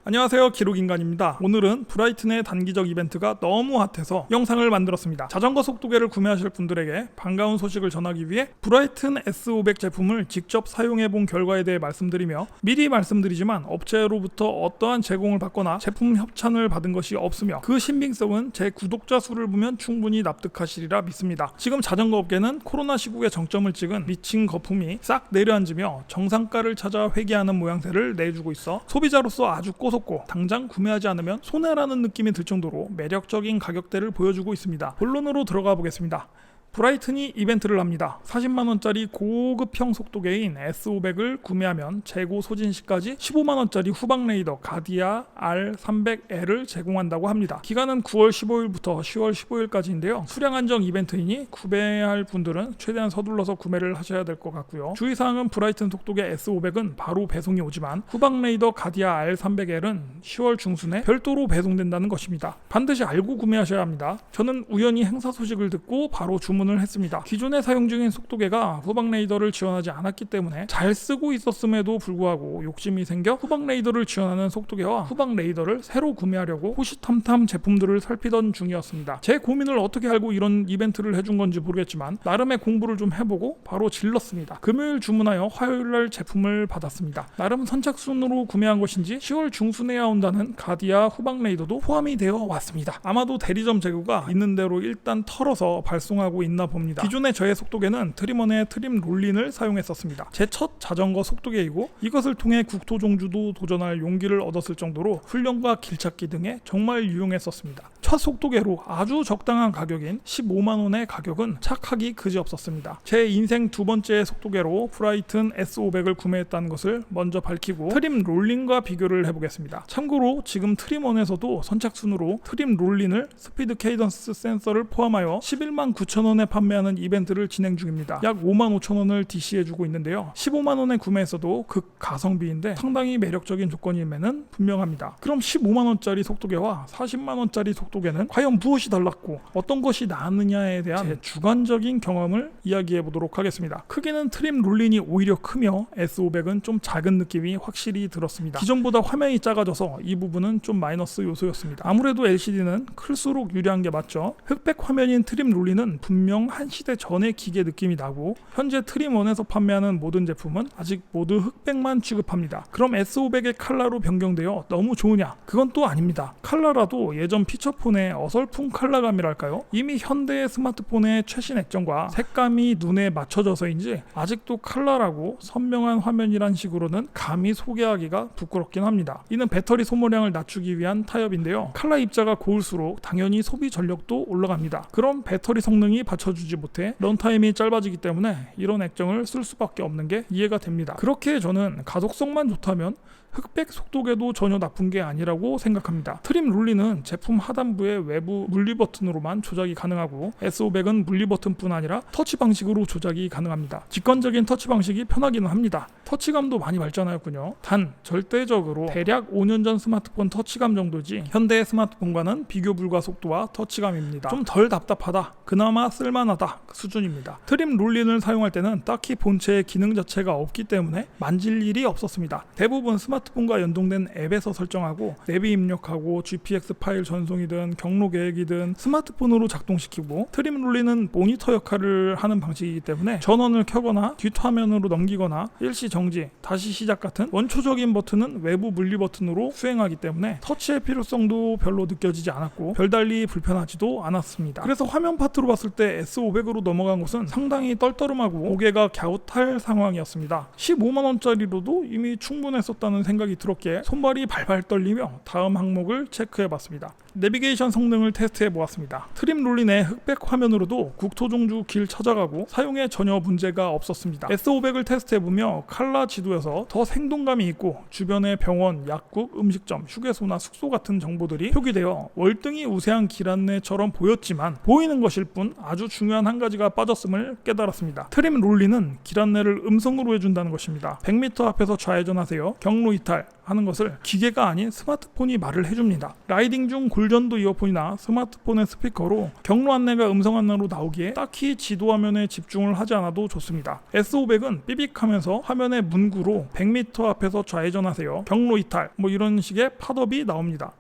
안녕하세요, 기록인간입니다. 오늘은 브라이튼의 단기적 이벤트가 너무 핫해서 영상을 만들었습니다. 자전거 속도계를 구매하실 분들에게 반가운 소식을 전하기 위해 브라이튼 S500 제품을 직접 사용해본 결과에 대해 말씀드리며, 미리 말씀드리지만 업체로부터 어떠한 제공을 받거나 제품 협찬을 받은 것이 없으며 그 신빙성은 제 구독자 수를 보면 충분히 납득하시리라 믿습니다. 지금 자전거 업계는 코로나 시국에 정점을 찍은 미친 거품이 싹 내려앉으며 정상가를 찾아 회귀하는 모양새를 내주고 있어 소비자로서 아주 꼬숩고 당장 구매하지 않으면 손해라는 느낌이 들 정도로 매력적인 가격대를 보여주고 있습니다. 본론으로 들어가 보겠습니다. 브라이튼이 이벤트를 합니다. 40만원짜리 고급형 속도계인 S500을 구매하면 재고 소진 시까지 15만원짜리 후방 레이더 가디아 R300L을 제공한다고 합니다. 기간은 9월 15일부터 10월 15일까지인데요. 수량 한정 이벤트이니 구매할 분들은 최대한 서둘러서 구매를 하셔야 될 것 같고요. 주의사항은 브라이튼 속도계 S500은 바로 배송이 오지만 후방 레이더 가디아 R300L은 10월 중순에 별도로 배송된다는 것입니다. 반드시 알고 구매하셔야 합니다. 저는 우연히 행사 소식을 듣고 바로 주문을 했습니다. 기존에 사용 중인 속도계가 후방 레이더를 지원하지 않았기 때문에 잘 쓰고 있었음에도 불구하고 욕심이 생겨 후방 레이더를 지원하는 속도계와 후방 레이더를 새로 구매하려고 호시탐탐 제품들을 살피던 중이었습니다. 제 고민을 어떻게 알고 이런 이벤트를 해준 건지 모르겠지만 나름의 공부를 좀 해보고 바로 질렀습니다. 금요일 주문하여 화요일날 제품을 받았습니다. 나름 선착순으로 구매한 것인지 10월 중순에야 온다는 가디아 후방 레이더도 포함이 되어 왔습니다. 아마도 대리점 재고가 있는 대로 일단 털어서 발송하고 있나 봅니다. 기존의 저의 속도계는 트리먼의 트림 롤린을 사용했었습니다. 제 첫 자전거 속도계이고 이것을 통해 국토종주도 도전할 용기를 얻었을 정도로 훈련과 길찾기 등에 정말 유용했었습니다. 첫 속도계로 아주 적당한 가격인 15만원의 가격은 착하기 그지없었습니다. 제 인생 두 번째 속도계로 브라이튼 S500을 구매했다는 것을 먼저 밝히고 트림 롤린과 비교를 해보겠습니다. 참고로 지금 트림원에서도 선착순으로 트림 롤린을 스피드 케이던스 센서를 포함하여 11만 9천원에 판매하는 이벤트를 진행 중입니다. 약 5만 5천원을 DC해주고 있는데요. 15만원에 구매했어도 극 가성비인데 상당히 매력적인 조건임에는 분명합니다. 그럼 15만원짜리 속도계와 40만원짜리 속도계는 과연 무엇이 달랐고 어떤 것이 나았느냐에 대한 제 주관적인 경험을 이야기해 보도록 하겠습니다. 크기는 트림 롤린이 오히려 크며 S500은 좀 작은 느낌이 확실히 들었습니다. 기존보다 화면이 작아져서 이 부분은 좀 마이너스 요소였습니다. 아무래도 LCD는 클수록 유리한 게 맞죠. 흑백 화면인 트림 롤린은 분명 한 시대 전의 기계 느낌이 나고 현재 트림원에서 판매하는 모든 제품은 아직 모두 흑백만 취급합니다. 그럼 S500의 칼라로 변경되어 너무 좋으냐? 그건 또 아닙니다. 칼라라도 예전 피처폰의 어설픈 칼라감이랄까요? 이미 현대의 스마트폰의 최신 액정과 색감이 눈에 맞춰져서인지 아직도 칼라라고 선명한 화면이란 식으로는 감히 소개하기가 부끄럽긴 합니다. 이는 배터리 소모량을 낮추기 위한 타협인데요. 칼라 입자가 고울수록 당연히 소비 전력도 올라갑니다. 그럼 배터리 성능이 받쳐주지 못해 런타임이 짧아지기 때문에 이런 액정을 쓸 수밖에 없는 게 이해가 됩니다. 그렇게 저는 가독성만 좋다면 흑백 속도계도 전혀 나쁜 게 아니라고 생각합니다. 트림 롤린은 제품 하단부의 외부 물리 버튼으로만 조작이 가능하고 S500은 물리 버튼뿐 아니라 터치 방식으로 조작이 가능합니다. 직관적인 터치 방식이 편하기는 합니다. 터치감도 많이 발전하였군요. 단 절대적으로 대략 5년 전 스마트폰 터치감 정도지 현대의 스마트폰과는 비교 불가 속도와 터치감입니다. 좀 덜 답답하다, 그나마 쓸만하다 수준입니다. 트림 롤린을 사용할 때는 딱히 본체의 기능 자체가 없기 때문에 만질 일이 없었습니다. 대부분 스마트폰과 연동된 앱에서 설정하고 내비 입력하고 GPX 파일 전송이든 경로 계획이든 스마트폰으로 작동시키고 트림 롤린은 모니터 역할을 하는 방식이기 때문에 전원을 켜거나 뒷화면으로 넘기거나 일시 정지, 다시 시작 같은 원초적인 버튼은 외부 물리 버튼으로 수행하기 때문에 터치의 필요성도 별로 느껴지지 않았고 별달리 불편하지도 않았습니다. 그래서 화면 파트로 봤을 때 S500으로 넘어간 것은 상당히 떨떠름하고 고개가 갸웃할 상황이었습니다. 15만원짜리로도 이미 충분했었다는 생각이 들었기에 손발이 발발 떨리며 다음 항목을 체크해봤습니다. 내비게이션 성능을 테스트해보았습니다. 트림 롤린의 흑백 화면으로도 국토종주 길 찾아가고 사용에 전혀 문제가 없었습니다. S500을 테스트해보며 칼라 지도에서 더 생동감이 있고 주변의 병원, 약국, 음식점, 휴게소나 숙소 같은 정보들이 표기되어 월등히 우세한 길 안내처럼 보였지만 보이는 것일 뿐 아주 중요한 한 가지가 빠졌음을 깨달았습니다. 트림 롤린은 길 안내를 음성으로 해준다는 것입니다. 100m 앞에서 좌회전하세요. 경로 이탈 하는 것을 기계가 아닌 스마트폰이 말을 해줍니다. 라이딩 중 골전도 이어폰이나 스마트폰의 스피커로 경로 안내가 음성 안내로 나오기에 딱히 지도 화면에 집중을 하지 않아도 좋습니다. S500은 삐빅하면서 화면의 문구로 100m 앞에서 좌회전하세요, 경로 이탈, 뭐 이런 식의 팝업이 나옵니다.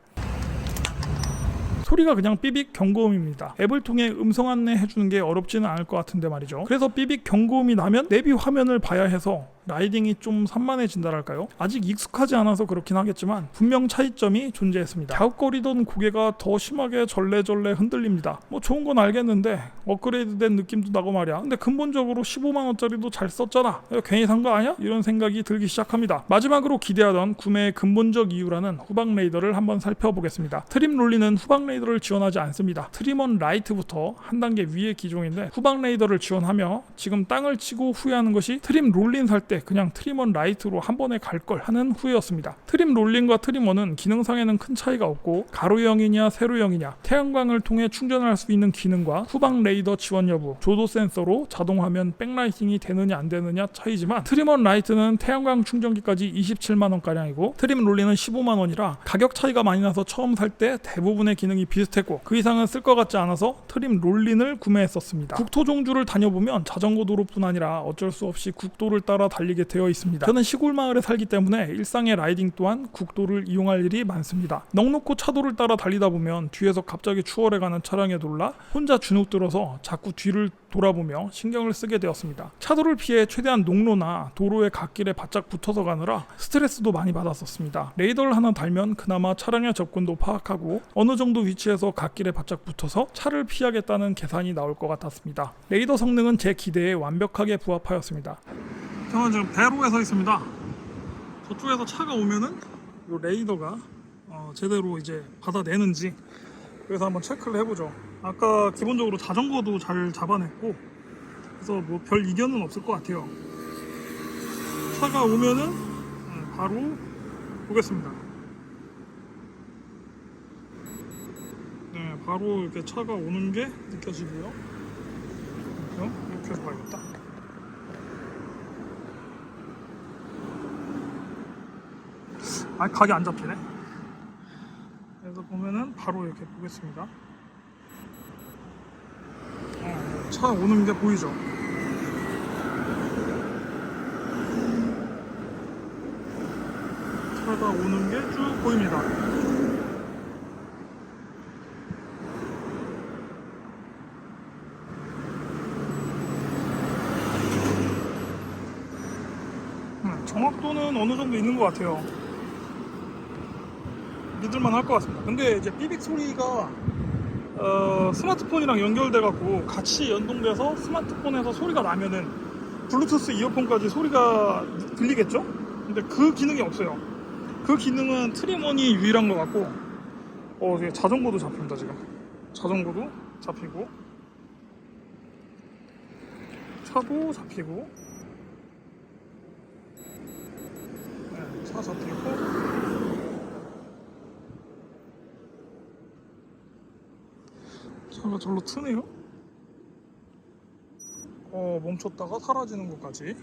소리가 그냥 삐빅 경고음입니다. 앱을 통해 음성 안내 해주는 게 어렵지는 않을 것 같은데 말이죠. 그래서 삐빅 경고음이 나면 내비 화면을 봐야 해서 라이딩이 좀 산만해진다랄까요? 아직 익숙하지 않아서 그렇긴 하겠지만 분명 차이점이 존재했습니다. 갸웃거리던 고개가 더 심하게 절레절레 흔들립니다. 뭐 좋은 건 알겠는데 업그레이드된 느낌도 나고 말이야. 근데 근본적으로 15만원짜리도 잘 썼잖아. 괜히 산 거 아니야? 이런 생각이 들기 시작합니다. 마지막으로 기대하던 구매의 근본적 이유라는 후방 레이더를 한번 살펴보겠습니다. 트림 롤리는 후방 레이더를 지원하지 않습니다. 트림원 라이트부터 한 단계 위의 기종인데 후방 레이더를 지원하며 지금 땅을 치고 후회하는 것이 트림 롤린 살 때 그냥 트림원 라이트로 한 번에 갈 걸 하는 후회였습니다. 트림 롤링과 트림원은 기능상에는 큰 차이가 없고 가로형이냐 세로형이냐, 태양광을 통해 충전할 수 있는 기능과 후방 레이더 지원 여부, 조도 센서로 자동 화면 백라이팅이 되느냐 안 되느냐 차이지만 트림원 라이트는 태양광 충전기까지 27만원가량이고 트림 롤링은 15만원이라 가격 차이가 많이 나서 처음 살 때 대부분의 기능이 비슷했고 그 이상은 쓸 것 같지 않아서 트림 롤린을 구매했었습니다. 국토 종주를 다녀보면 자전거 도로뿐 아니라 어쩔 수 없이 국도를 따라 달리게 되어 있습니다. 저는 시골 마을에 살기 때문에 일상의 라이딩 또한 국도를 이용할 일이 많습니다. 넉넉고 차도를 따라 달리다 보면 뒤에서 갑자기 추월해가는 차량에 놀라 혼자 주눅 들어서 자꾸 뒤를 돌아보며 신경을 쓰게 되었습니다. 차도를 피해 최대한 농로나 도로의 갓길에 바짝 붙어서 가느라 스트레스도 많이 받았었습니다. 레이더를 하나 달면 그나마 차량의 접근도 파악하고 어느 정도 위치에서 갓길에 바짝 붙어서 차를 피하겠다는 계산이 나올 것 같았습니다. 레이더 성능은 제 기대에 완벽하게 부합하였습니다. 저는 지금 배로에 서 있습니다. 저쪽에서 차가 오면은 이 레이더가 제대로 이제 받아내는지 그래서 한번 체크를 해보죠. 아까 기본적으로 자전거도 잘 잡아냈고 그래서 뭐 별 이견은 없을 것 같아요. 차가 오면은 바로 보겠습니다. 네, 바로 이렇게 차가 오는 게 느껴지고요. 이렇게 해서 봐야겠다. 각이 안 잡히네. 그래서 보면은 바로 이렇게 보겠습니다. 차 오는 게 보이죠? 차가 오는 게 쭉 보입니다. 정확도는 어느 정도 있는 것 같아요. 믿을만 할 것 같습니다. 근데 이제 삐빅 소리가 스마트폰이랑 연결돼 갖고 같이 연동돼서 스마트폰에서 소리가 나면은 블루투스 이어폰까지 소리가 들리겠죠? 근데 그 기능이 없어요. 그 기능은 트림원이 유일한 것 같고 자전거도 잡힙니다. 지금 자전거도 잡히고 차도 잡히고 차 잡히고 차가 절로 트네요. 멈췄다가 사라지는 것까지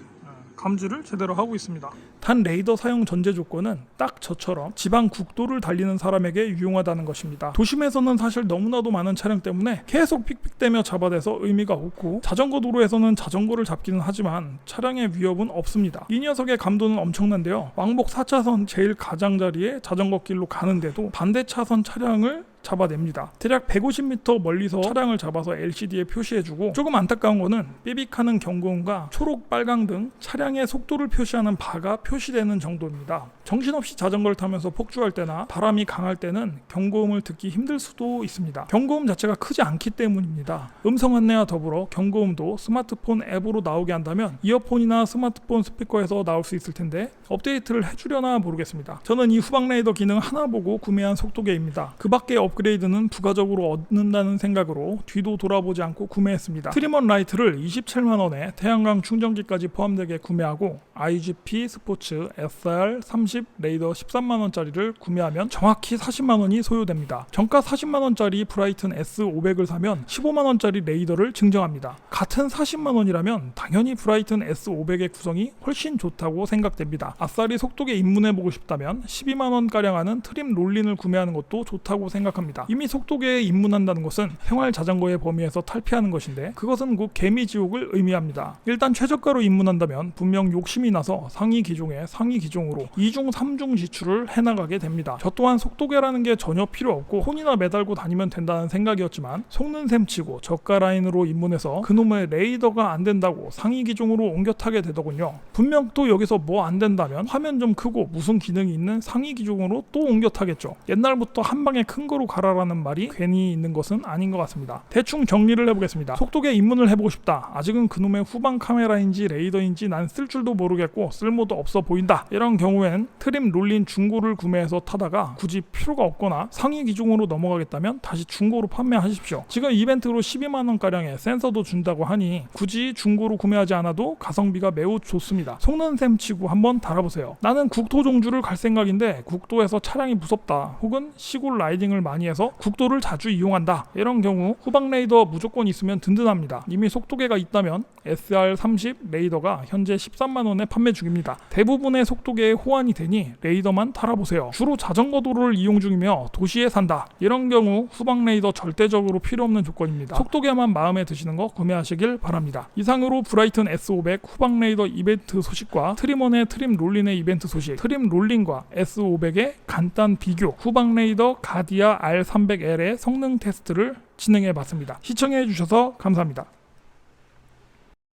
감지를 제대로 하고 있습니다. 단 레이더 사용 전제 조건은 딱 저처럼 지방 국도를 달리는 사람에게 유용하다는 것입니다. 도심에서는 사실 너무나도 많은 차량 때문에 계속 픽픽대며 잡아대서 의미가 없고 자전거 도로에서는 자전거를 잡기는 하지만 차량의 위협은 없습니다. 이 녀석의 감도는 엄청난데요. 왕복 4차선 제일 가장자리에 자전거 길로 가는데도 반대 차선 차량을 잡아냅니다. 대략 150m 멀리서 차량을 잡아서 LCD에 표시해주고 조금 안타까운 거는 삐빅하는 경고음과 초록 빨강 등 차량의 속도를 표시하는 바가 표시되는 정도입니다. 정신없이 자전거를 타면서 폭주할 때나 바람이 강할 때는 경고음을 듣기 힘들 수도 있습니다. 경고음 자체가 크지 않기 때문입니다. 음성 안내와 더불어 경고음도 스마트폰 앱으로 나오게 한다면 이어폰이나 스마트폰 스피커에서 나올 수 있을 텐데 업데이트를 해주려나 모르겠습니다. 저는 이 후방 레이더 기능 하나 보고 구매한 속도계입니다. 그 밖에 업그레이드는 부가적으로 얻는다는 생각으로 뒤도 돌아보지 않고 구매했습니다. 트리먼 라이트를 27만원에 태양광 충전기까지 포함되게 구매하고 IGP 스포츠 SR30 레이더 13만원짜리를 구매하면 정확히 40만원이 소요됩니다. 정가 40만원짜리 브라이튼 S500을 사면 15만원짜리 레이더를 증정합니다. 같은 40만원이라면 당연히 브라이튼 S500의 구성이 훨씬 좋다고 생각됩니다. 아싸리 속도계 입문해보고 싶다면 12만원가량 하는 트림 롤린을 구매하는 것도 좋다고 생각합니다. 이미 속도계에 입문한다는 것은 생활 자전거의 범위에서 탈피하는 것인데 그것은 곧 개미지옥을 의미합니다. 일단 최저가로 입문한다면 분명 욕심이 나서 상위 기종에 상위 기종으로 2중 3중 지출을 해나가게 됩니다. 저 또한 속도계라는 게 전혀 필요 없고 혼이나 매달고 다니면 된다는 생각이었지만 속는 셈 치고 저가 라인으로 입문해서 그놈의 레이더가 안 된다고 상위 기종으로 옮겨 타게 되더군요. 분명 또 여기서 뭐 안 된다면 화면 좀 크고 무슨 기능이 있는 상위 기종으로 또 옮겨 타겠죠. 옛날부터 한 방에 큰 거로 가라라는 말이 괜히 있는 것은 아닌 것 같습니다. 대충 정리를 해보겠습니다. 속도계 입문을 해보고 싶다. 아직은 그놈의 후방 카메라인지 레이더인지 난 쓸 줄도 모르겠고 쓸모도 없어 보인다. 이런 경우엔 트림 롤린 중고를 구매해서 타다가 굳이 필요가 없거나 상위 기종으로 넘어가겠다면 다시 중고로 판매하십시오. 지금 이벤트로 12만원가량의 센서도 준다고 하니 굳이 중고로 구매하지 않아도 가성비가 매우 좋습니다. 속는 셈 치고 한번 달아보세요. 나는 국토 종주를 갈 생각인데 국도에서 차량이 무섭다. 혹은 시골 라이딩을 많이 해서 국도를 자주 이용한다. 이런 경우 후방 레이더 무조건 있으면 든든합니다. 이미 속도계가 있다면 SR30 레이더가 현재 13만원에 판매 중입니다. 대부분의 속도계에 호환이 되니 레이더만 달아보세요. 주로 자전거 도로를 이용 중이며 도시에 산다. 이런 경우 후방 레이더 절대적으로 필요 없는 조건입니다. 속도계만 마음에 드시는 거 구매하시길 바랍니다. 이상으로 브라이튼 S500 후방 레이더 이벤트 소식과 트리먼의 트림 롤린의 이벤트 소식, 트림 롤린과 S500의 간단 비교, 후방 레이더 가디아 R300L의 성능 테스트를 진행해 봤습니다. 시청해 주셔서 감사합니다.